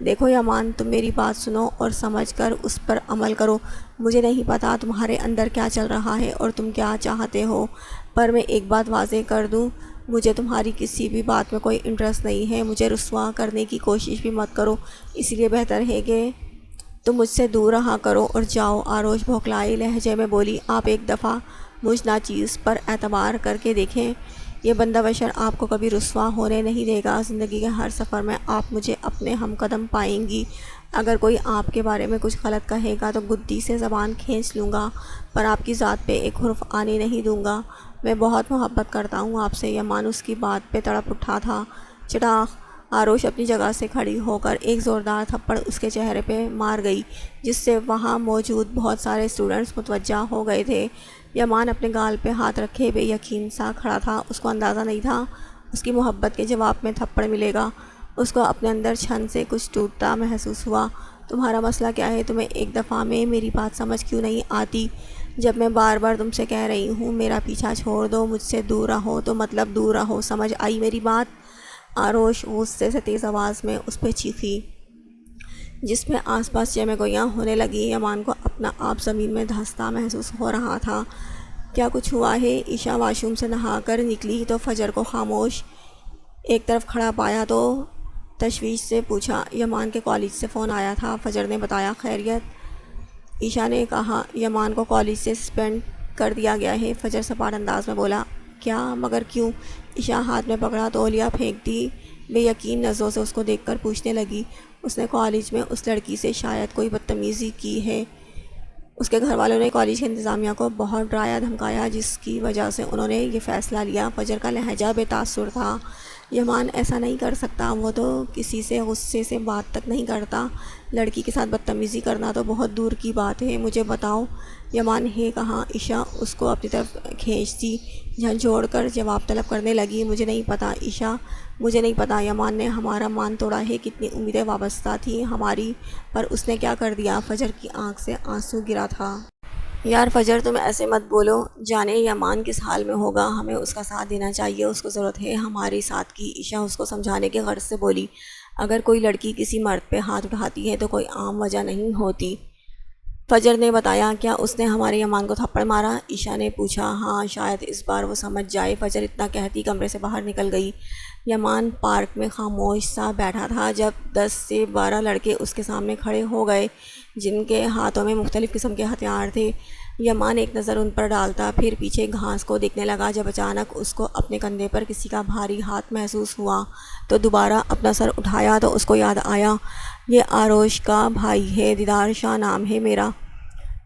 A: دیکھو یمان، تم میری بات سنو اور سمجھ کر اس پر عمل کرو۔ مجھے نہیں پتا تمہارے اندر کیا چل رہا ہے اور تم کیا چاہتے ہو، پر میں ایک بات واضح کر دوں، مجھے تمہاری کسی بھی بات میں کوئی انٹرسٹ نہیں ہے۔ مجھے رسوا کرنے کی کوشش بھی مت کرو، اس لیے بہتر ہے کہ تم مجھ سے دور رہا کرو اور جاؤ۔ آروش بھوکلائی لہجے میں بولی، آپ ایک دفعہ مجھ ناچیز پر اعتبار کر کے دیکھیں، یہ بندہ بشر آپ کو کبھی رسوا ہونے نہیں دے گا۔ زندگی کے ہر سفر میں آپ مجھے اپنے ہم قدم پائیں گی۔ اگر کوئی آپ کے بارے میں کچھ غلط کہے گا تو گدی سے زبان کھینچ لوں گا، پر آپ کی ذات پہ ایک حرف آنے نہیں دوں گا۔ میں بہت محبت کرتا ہوں آپ سے۔ یمان اس کی بات پہ تڑپ اٹھا تھا۔ چٹاخ! آروش اپنی جگہ سے کھڑی ہو کر ایک زوردار تھپڑ اس کے چہرے پہ مار گئی، جس سے وہاں موجود بہت سارے اسٹوڈنٹس متوجہ ہو گئے تھے۔ یمان اپنے گال پہ ہاتھ رکھے بے یقین سا کھڑا تھا۔ اس کو اندازہ نہیں تھا اس کی محبت کے جواب میں تھپڑ ملے گا۔ اس کو اپنے اندر چھن سے کچھ ٹوٹتا محسوس ہوا۔ تمہارا مسئلہ کیا ہے؟ تمہیں ایک دفعہ میں میری بات سمجھ کیوں نہیں آتی؟ جب میں بار بار تم سے کہہ رہی ہوں میرا پیچھا چھوڑ دو، مجھ سے دور رہو، تو مطلب دور رہو، سمجھ آئی میری بات؟ آروش غصے سے تیز آواز میں اس پہ چیخی، جس میں آس پاس چیمیں گوئیاں ہونے لگیں۔ یمان کو اپنا آپ زمین میں دھنستا محسوس ہو رہا تھا۔ کیا کچھ ہوا ہے؟ عشا واش روم سے نہا کر نکلی تو فجر کو خاموش ایک طرف کھڑا پایا تو تشویش سے پوچھا، یمان کے کالج سے فون آیا تھا، فجر نے بتایا، خیریت؟ عشا نے کہا، یمان کو کالج سے سسپینڈ کر دیا گیا ہے۔ فجر سپاٹ انداز میں بولا، کیا؟ مگر کیوں؟ عشا ہاتھ میں پکڑا تولیہ پھینک دی بے یقین نظروں سے اس کو دیکھ کر پوچھنے لگی، اس نے کالج میں اس لڑکی سے شاید کوئی بدتمیزی کی ہے؟ اس کے گھر والوں نے کالج کی انتظامیہ کو بہت ڈرایا دھمکایا، جس کی وجہ سے انہوں نے یہ فیصلہ لیا۔ فجر کا لہجہ بے تاثر تھا، یمان ایسا نہیں کر سکتا، وہ تو کسی سے غصے سے بات تک نہیں کرتا، لڑکی کے ساتھ بدتمیزی کرنا تو بہت دور کی بات ہے۔ مجھے بتاؤ یمان ہے کہاں؟ عشا اس کو اپنی طرف کھینچتی جھنجھوڑ کر جواب طلب کرنے لگی، مجھے نہیں پتا عشا، مجھے نہیں پتا۔ یمان نے ہمارا مان توڑا ہے، کتنی امیدیں وابستہ تھیں ہماری، پر اس نے کیا کر دیا؟ فجر کی آنکھ سے آنسو گرا تھا۔ یار فجر، تم ایسے مت بولو، جانے یمان کس حال میں ہوگا، ہمیں اس کا ساتھ دینا چاہیے، اس کو ضرورت ہے ہمارے ساتھ کی۔ عشا اس کو سمجھانے کے غرض سے بولی، اگر کوئی لڑکی کسی مرد پہ ہاتھ اٹھاتی ہے تو کوئی عام وجہ نہیں ہوتی۔ فجر نے بتایا، کیا اس نے ہمارے یمان کو تھپڑ مارا؟ عشا نے پوچھا۔ ہاں، شاید اس بار وہ سمجھ جائے۔ فجر اتنا کہتی کمرے سے باہر نکل گئی۔ یمان پارک میں خاموش سا بیٹھا تھا جب 10 سے 12 لڑکے اس کے سامنے کھڑے ہو گئے، جن کے ہاتھوں میں مختلف قسم کے ہتھیار تھے۔ یمان ایک نظر ان پر ڈالتا پھر پیچھے گھاس کو دیکھنے لگا، جب اچانک اس کو اپنے کندھے پر کسی کا بھاری ہاتھ محسوس ہوا تو دوبارہ اپنا سر اٹھایا تو اس کو یاد آیا، یہ آروش کا بھائی ہے، دیدار شاہ نام ہے میرا۔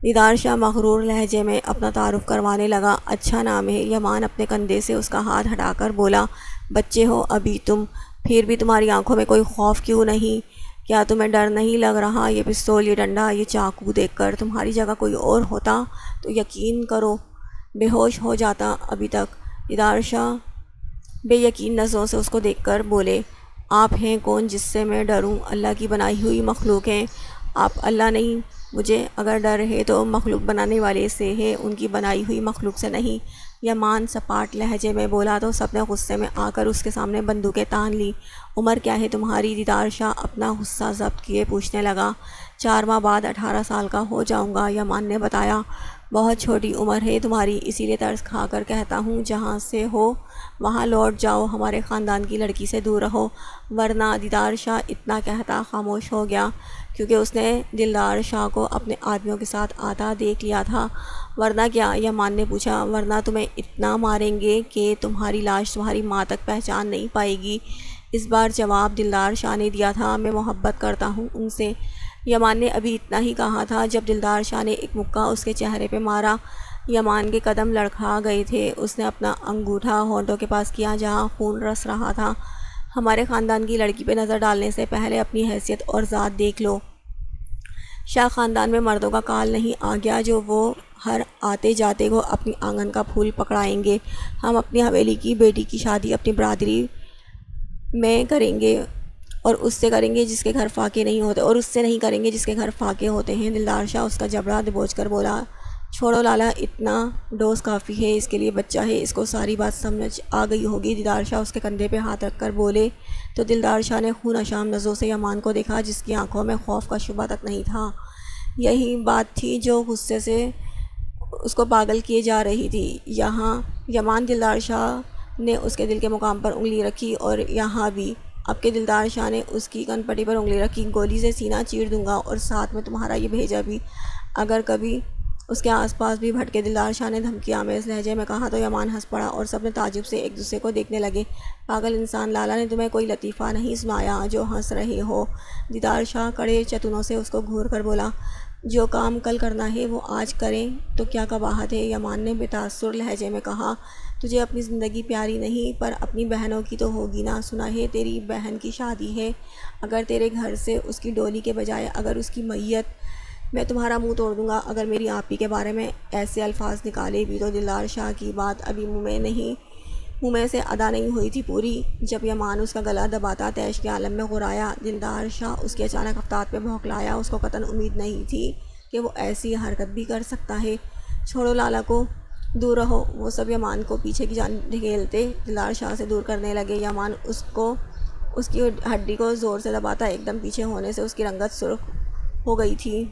A: دیدار شاہ مغرور لہجے میں اپنا تعارف کروانے لگا، اچھا نام ہے۔ یمان اپنے کندھے سے اس کا ہاتھ ہٹا کر بولا، بچے ہو ابھی تم، پھر بھی تمہاری آنکھوں میں کوئی خوف کیوں نہیں؟ کیا تمہیں ڈر نہیں لگ رہا؟ یہ پستول، یہ ڈنڈا، یہ چاقو دیکھ کر تمہاری جگہ کوئی اور ہوتا تو یقین کرو بے ہوش ہو جاتا ابھی تک۔ دیدار شاہ بے یقین نظروں سے اس کو دیکھ کر بولے، آپ ہیں کون جس سے میں ڈروں؟ اللہ کی بنائی ہوئی مخلوق ہیں آپ، اللہ نہیں۔ مجھے اگر ڈر ہے تو مخلوق بنانے والے سے ہے، ان کی بنائی ہوئی مخلوق سے نہیں۔ یمان سپاٹ لہجے میں بولا تو سب نے غصے میں آ کر اس کے سامنے بندوقیں تان لی۔ عمر کیا ہے تمہاری؟ دیدار شاہ اپنا غصہ ضبط کیے پوچھنے لگا۔ 4 ماہ بعد 18 سال کا ہو جاؤں گا، یمان نے بتایا۔ بہت چھوٹی عمر ہے تمہاری، اسی لیے ترس کھا کر کہتا ہوں جہاں سے ہو وہاں لوٹ جاؤ، ہمارے خاندان کی لڑکی سے دور رہو، ورنہ دیدار شاہ اتنا کہتا خاموش ہو گیا کیونکہ اس نے دلدار شاہ کو اپنے آدمیوں کے ساتھ آتا دیکھ لیا تھا۔ ورنہ کیا؟ یمان نے پوچھا۔ ورنہ تمہیں اتنا ماریں گے کہ تمہاری لاش تمہاری ماں تک پہچان نہیں پائے گی۔ اس بار جواب دلدار شاہ نے دیا تھا، میں محبت کرتا ہوں ان سے۔ یمان نے ابھی اتنا ہی کہا تھا جب دلدار شاہ نے ایک مکہ اس کے چہرے پہ مارا۔ یمان کے قدم لڑکھا گئے تھے، اس نے اپنا انگوٹھا ہونٹوں کے پاس کیا جہاں خون رس رہا تھا۔ ہمارے خاندان کی لڑکی پہ نظر ڈالنے سے پہلے اپنی حیثیت اور ذات دیکھ لو۔ شاہ خاندان میں مردوں کا کال نہیں آ گیا جو وہ ہر آتے جاتے کو اپنی آنگن کا پھول پکڑائیں گے۔ ہم اپنی حویلی کی بیٹی کی شادی اپنی برادری میں کریں گے اور اس سے کریں گے جس کے گھر فاقے نہیں ہوتے، اور اس سے نہیں کریں گے جس کے گھر فاقے ہوتے ہیں۔ دلدار شاہ اس کا جبڑا دبوچ کر بولا، چھوڑو لالا، اتنا ڈوز کافی ہے، اس کے لیے بچہ ہے، اس کو ساری بات سمجھ آ گئی ہوگی۔ دیدار شاہ اس کے کندھے پہ ہاتھ رکھ کر بولے تو دلدار شاہ نے خون اشام نظروں سے یمان کو دیکھا جس کی آنکھوں میں خوف کا شبہ تک نہیں تھا۔ یہی بات تھی جو غصے سے اس کو پاگل کیے جا رہی تھی۔ یمان دلدار شاہ نے اس کے دل کے مقام پر انگلی رکھی، اور یہاں بھی اب کے دلدار شاہ نے اس کی کن پٹی پر انگلی رکھی، گولی سے سینہ چیر دوں گا اور ساتھ میں تمہارا یہ بھیجا بھی اگر کبھی اس کے آس پاس بھی بھٹکے۔ دلدار شاہ نے دھمکی آمیز لہجے میں کہا تو یمان ہنس پڑا اور سب نے تعجب سے ایک دوسرے کو دیکھنے لگے۔ پاگل انسان، لالا نے تمہیں کوئی لطیفہ نہیں سنایا جو ہنس رہے ہو؟ دیدار شاہ کڑے چتنوں سے اس کو گھور کر بولا، جو کام کل کرنا ہے وہ آج کریں تو کیا قباحت ہے؟ یمان نے بے تاثر لہجے میں کہا، تجھے اپنی زندگی پیاری نہیں پر اپنی بہنوں کی تو ہوگی نا؟ سنا ہے تیری بہن کی شادی ہے، اگر تیرے گھر سے اس کی ڈولی کے بجائے اگر اس کی میت، میں تمہارا منہ توڑ دوں گا اگر میری آپی کے بارے میں ایسے الفاظ نکالے بھی تو۔ دلدار شاہ کی بات ابھی منہ میں سے ادا نہیں ہوئی تھی پوری جب یمان اس کا گلا دباتا طیش کے عالم میں غرایا۔ دلدار شاہ اس کے اچانک افتاد پہ بھونکلایا، اس کو قطعاً امید نہیں تھی کہ وہ ایسی حرکت بھی کر سکتا ہے۔ چھوڑو لالا کو، دور رہو۔ وہ سب یمان کو پیچھے کی جانب ڈھکیلتے دلدار شاہ سے دور کرنے لگے۔ یمان اس کی ہڈی کو زور سے دباتا، ایک دم پیچھے ہونے سے اس کی رنگت سرخ ہو گئی تھی۔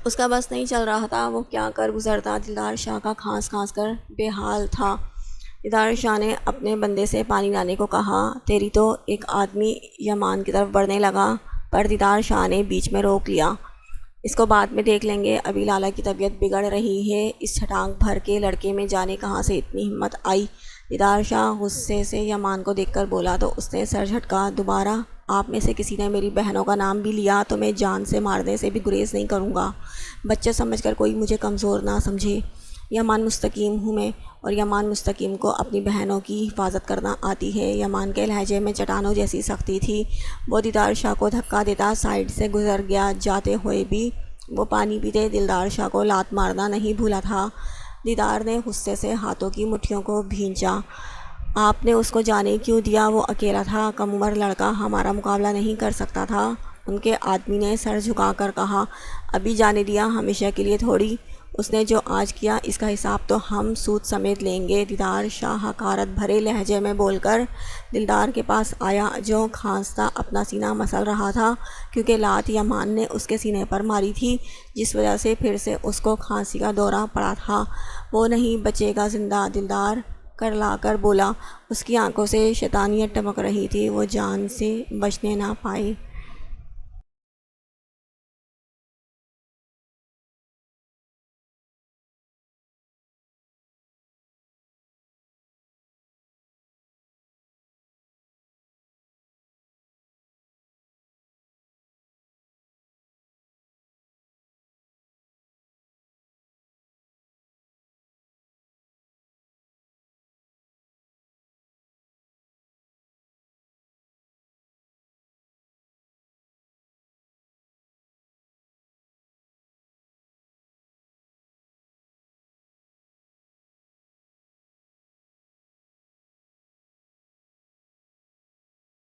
A: اس کا بس نہیں چل رہا تھا، وہ کیا کر گزرتا۔ دلدار شاہ کا کھانس کھانس کر بے حال تھا۔ دیدار شاہ نے اپنے بندے سے پانی لانے کو کہا، تیری تو۔ ایک آدمی یمان کی طرف بڑھنے لگا پر دیدار شاہ نے بیچ میں روک لیا، اس کو بعد میں دیکھ لیں گے، ابھی لالا کی طبیعت بگڑ رہی ہے۔ اس چھٹانک بھر کے لڑکے میں جانے کہاں سے اتنی ہمت آئی؟ دیدار شاہ غصے سے یمان کو دیکھ کر بولا تو اس نے سر جھٹکا، دوبارہ آپ میں سے کسی نے میری بہنوں کا نام بھی لیا تو میں جان سے مارنے سے بھی گریز نہیں کروں گا، بچہ سمجھ کر کوئی مجھے کمزور نہ سمجھے۔ یمان مستقیم ہوں میں، اور یمان مستقیم کو اپنی بہنوں کی حفاظت کرنا آتی ہے۔ یمان کے لہجے میں چٹانوں جیسی سختی تھی۔ وہ دیدار شاہ کو دھکا دیتا سائیڈ سے گزر گیا، جاتے ہوئے بھی وہ پانی پیتے دلدار شاہ کو لات مارنا نہیں بھولا تھا۔ دیدار نے غصے سے ہاتھوں کی مٹھیوں کو بھینچا، آپ نے اس کو جانے کیوں دیا؟ وہ اکیلا تھا، کم عمر لڑکا ہمارا مقابلہ نہیں کر سکتا تھا۔ ان کے آدمی نے سر جھکا کر کہا، ابھی جانے دیا، ہمیشہ کے لیے تھوڑی۔ اس نے جو آج کیا اس کا حساب تو ہم سود سمیت لیں گے۔ دیدار شاہ حقارت بھرے لہجے میں بول کر دلدار کے پاس آیا جو کھانستا اپنا سینہ مسل رہا تھا کیونکہ لات یمان نے اس کے سینے پر ماری تھی جس وجہ سے پھر سے اس کو کھانسی کا دورہ پڑا تھا۔ وہ نہیں بچے گا زندہ، دلدار کرلا کر بولا۔ اس کی آنکھوں سے شیطانیت ٹپک رہی تھی، وہ جان سے بچنے نہ پائے۔